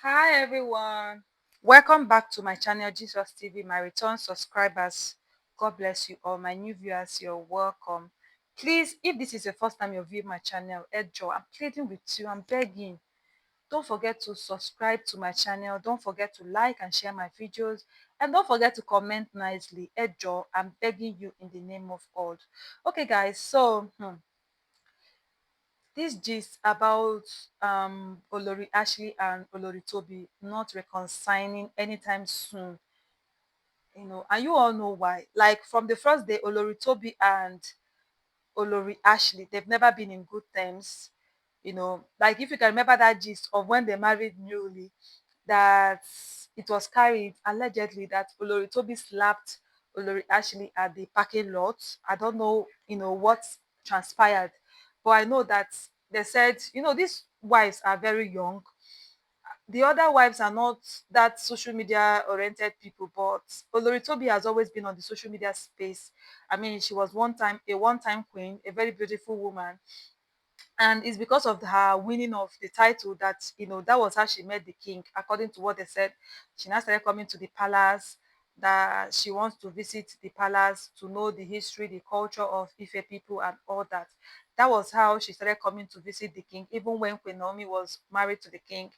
Hi everyone. Welcome back to my channel Jesus TV, my return subscribers. God bless you all. My new viewers, you're welcome. Please, if this is the first time you're viewing my channel, Ejo, I'm pleading with you, I'm begging. Don't forget to subscribe to my channel. Don't forget to like and share my videos. And don't forget to comment nicely. Ejo, I'm begging you in the name of God. Okay, guys, so this gist about Olori Ashley and Olori Toby not reconciling anytime soon, and you all know why. Like from the first day, Olori Toby and Olori Ashley, they've never been in good terms. Like if you can remember that gist of when they married newly, that it was carried allegedly that Olori Toby slapped Olori Ashley at the parking lot. I don't know, what transpired, but I know that they said, these wives are very young. The other wives are not that social media oriented people, but Olori Toby has always been on the social media space. I mean, she was one time queen, a very beautiful woman, and it's because of her winning of the title that that was how she met the king, according to what they said. She now started coming to the palace, that she wants to visit the palace to know the history, the culture of Ife people and all that. That was how she started coming to visit the king. Even when Queen Naomi was married to the king,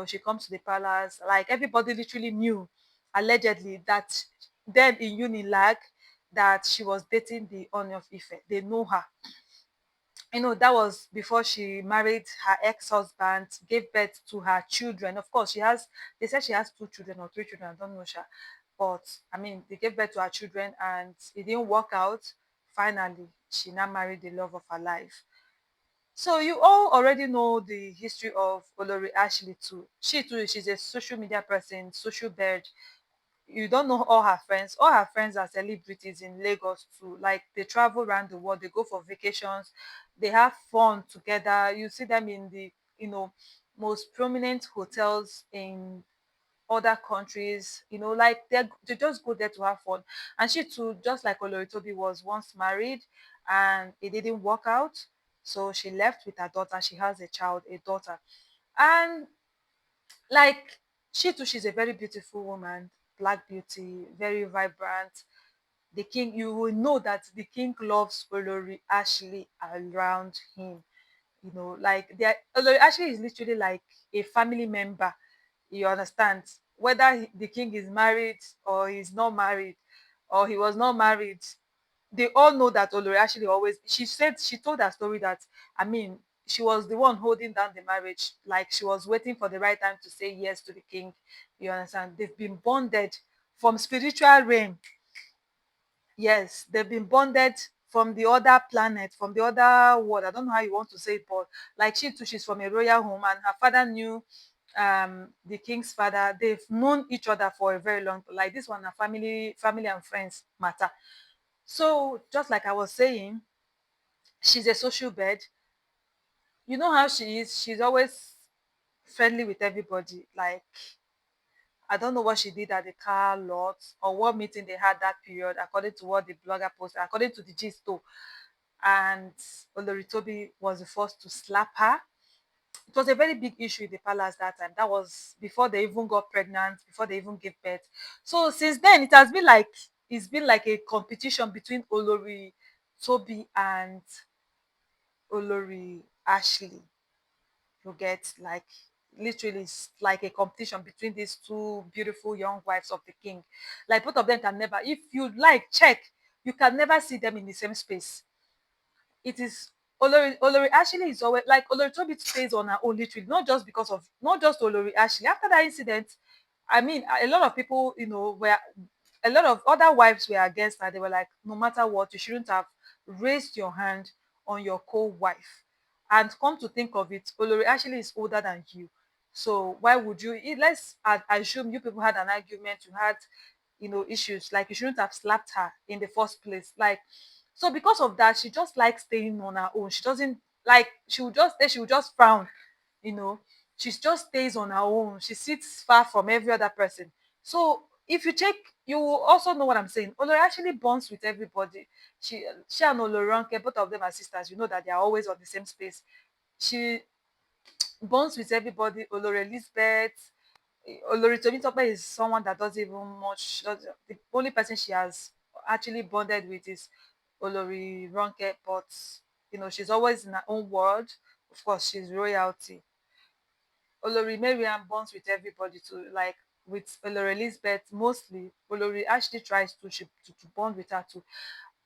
she comes to the palace. Like everybody literally knew, allegedly, that then in Unilag, that she was dating the Ooni of Ife. They know her. That was before she married her ex-husband, gave birth to her children. Of course, they said she has two children or three children, I don't know, sha. But I mean, they gave birth to her children and it didn't work out. Finally, she now married the love of her life. So you all already know the history of Olori Ashley too. She too, she's a social media person, social bird. You don't know all her friends. All her friends are celebrities in Lagos too. Like they travel around the world, they go for vacations, they have fun together. You see them in the most prominent hotels in other countries. Like they just go there to have fun. And she too, just like Oloritobi, was once married and it didn't work out. So she left with her daughter. She has a child, a daughter. And like she too, she's a very beautiful woman, black beauty, very vibrant. The king, you will know that the king loves Olori Ashley around him. Like Olori Ashley is literally like a family member. You understand? Whether the king is married or he's not married, or he was not married, they all know that Olori actually always, she told her story that, I mean, she was the one holding down the marriage. Like she was waiting for the right time to say yes to the king. You understand? They've been bonded from spiritual realm. Yes, they've been bonded from the other planet, from the other world. I don't know how you want to say it, but like she too, she's from a royal home, and her father knew the king's father. They've known each other for a very long, like this one, a family and friends matter. So just like I was saying, she's a social bird. You know how she is. She's always friendly with everybody. Like I don't know what she did at the car lot or what meeting they had that period, according to what the blogger posted, according to the gist though. And Oloritobi was the first to slap her. It was a very big issue in the palace that time. That was before they even got pregnant, before they even gave birth. So since then, it's been like a competition between Olori Toby and Olori Ashley. You get, like, literally it's like a competition between these two beautiful young wives of the king. Like both of them can never, if you like check, you can never see them in the same space. It is Olori Ashley is always like Olori Toby stays on her own literally, not just Olori Ashley. After that incident, I mean, a lot of people, were a lot of other wives were against her. They were like, no matter what, you shouldn't have raised your hand on your co-wife. And come to think of it, Olori Ashley is older than you. So why would you? Let's assume you people had an argument, you had, issues. Like you shouldn't have slapped her in the first place. Like, so because of that, she just likes staying on her own. She doesn't like. She would just stay. She would just frown. You know, she just stays on her own. She sits far from every other person. So if you check, you will also know what I'm saying. Olori actually bonds with everybody. She and Oloronke, both of them are sisters. You know that they are always on the same space. She bonds with everybody. Olori Elizabeth, Olori Temitope is someone that doesn't even much. The only person she has actually bonded with is Olori Ronke, but she's always in her own world. Of course, she's royalty. Olori Mariam bonds with everybody too, like with Olori Elizabeth mostly. Olori actually tries to bond with her too.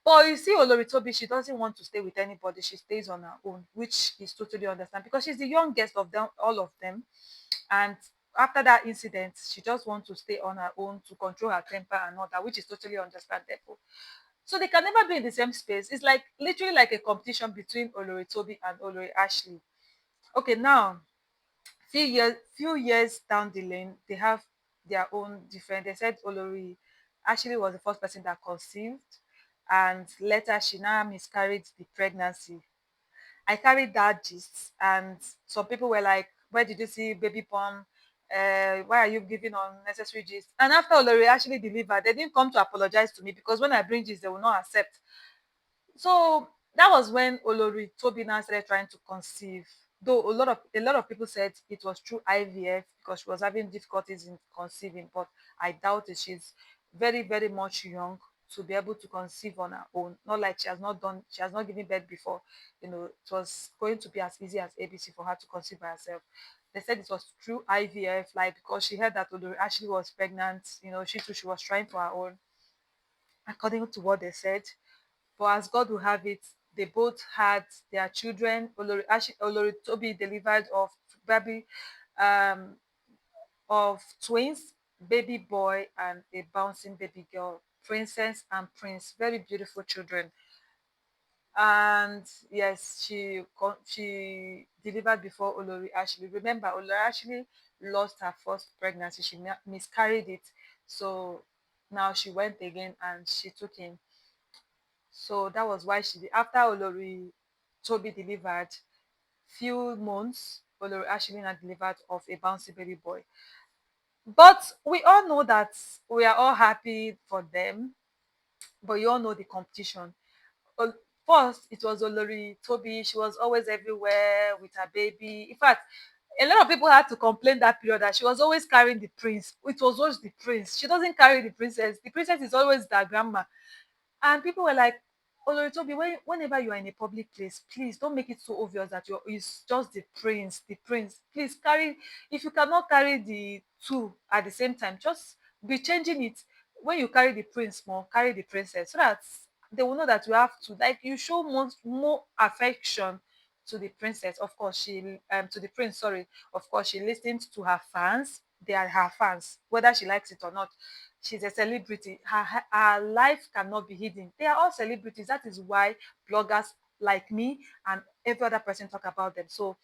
But you see, Olori Tobi, she doesn't want to stay with anybody. She stays on her own, which is totally understand because she's the youngest of them, all of them. And after that incident, she just wants to stay on her own to control her temper and all that, which is totally understandable. So they can never be in the same space. It's like literally like a competition between Olori Tobi and Olori Ashley. Okay, now few years down the lane, they have their own different. They said Olori actually was the first person that conceived, and later she now miscarried the pregnancy. I carried that gist, and some people were like, "Where did you see baby pump? Why are you giving unnecessary gist?" And after Olori actually delivered, they didn't come to apologize to me because when I bring gist, they will not accept. So that was when Olori Tobina started trying to conceive. Though a lot of people said it was through IVF because she was having difficulties in conceiving, but I doubt it. She's very, very much young to be able to conceive on her own. Not like she has not given birth before. It was going to be as easy as ABC for her to conceive by herself. They said it was through IVF, like because she heard that Olori actually was pregnant. She too, she was trying for her own, according to what they said. But as God will have it, they both had their children. Olori Toby delivered baby um, of twins, baby boy and a bouncing baby girl, princess and prince, very beautiful children. And yes, she delivered before Olori Ashley. Remember, Olori Ashley lost her first pregnancy. She miscarried it, so now she went again and she took him. So that was why after Olori Toby delivered, few months, Olori Ashley had delivered of a bouncy baby boy. But we all know that we are all happy for them, but you all know the competition. Ol- First, it was Olori Toby. She was always everywhere with her baby. In fact, a lot of people had to complain that period that she was always carrying the prince. It was always the prince. She doesn't carry the princess. The princess is always their grandma. And people were like, Oloritobi, whenever you are in a public place, please don't make it so obvious that it's just the prince, the prince. Please carry, if you cannot carry the two at the same time, just be changing it. When you carry the prince more, carry the princess so that they will know that you have to, like, you show more affection to the princess. Of course, to the prince, sorry. Of course, she listens to her fans. They are her fans, whether she likes it or not. She's a celebrity. Her life cannot be hidden. They are all celebrities. That is why bloggers like me and every other person talk about them. So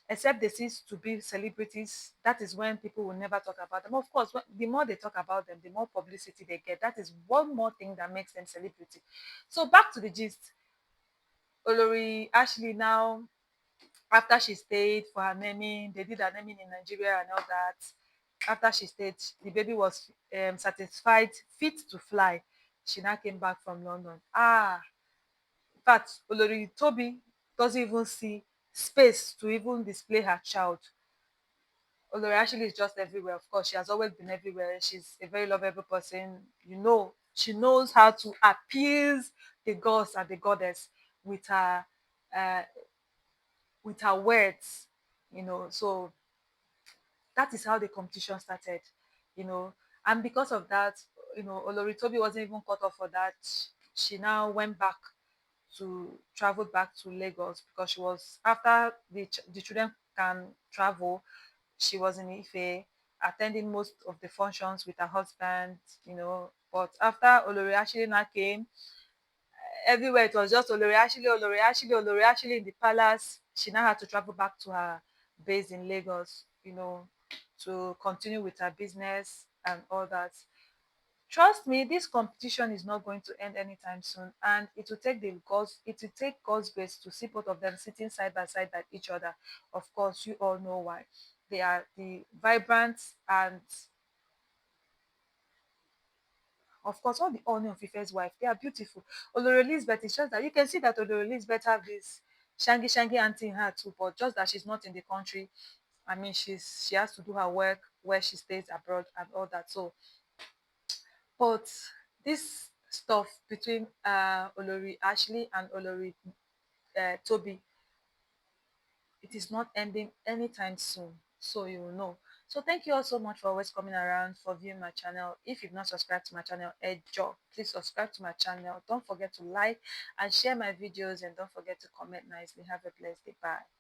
except they cease to be celebrities, that is when people will never talk about them. Of course, the more they talk about them, the more publicity they get. That is one more thing that makes them celebrity. So back to the gist. Olori Ashley now, after she stayed for her naming, they did her naming in Nigeria and all that. After she stayed, the baby was satisfied, fit to fly. She now came back from London. In fact, Olori Toby doesn't even see space to even display her child. Olori actually is just everywhere. Of course, she has always been everywhere. She's a very lovable person. She knows how to appease the gods and the goddess with her uh, words. So that is how the competition started, you know. And because of that, Olori Toby wasn't even cut off for that. She now went back to travel back to Lagos because she was after the children can travel. She was in Ife attending most of the functions with her husband, But after Olori actually now came, everywhere it was just Olori Ashley, Olori Ashley, Olori Ashley in the palace. She now had to travel back to her base in Lagos, to continue with her business and all that. Trust me, this competition is not going to end anytime soon, and it will take God's grace to see both of them sitting side by side at each other. Of course, you all know why. They are the vibrant and of course, all the Ooni of Ife's wife, they are beautiful. Olori Elizabeth is just that you can see that Olori Elizabeth have this shangy shangy auntie in her too, but just that she's not in the country. I mean, she has to do her work where she stays abroad and all that. So, but this stuff between Olori Ashley and Olori Toby, it is not ending anytime soon. So you will know. So thank you all so much for always coming around for viewing my channel. If you've not subscribed to my channel, job, please subscribe to my channel. Don't forget to like and share my videos, and don't forget to comment nicely. Have a blessed day. Bye.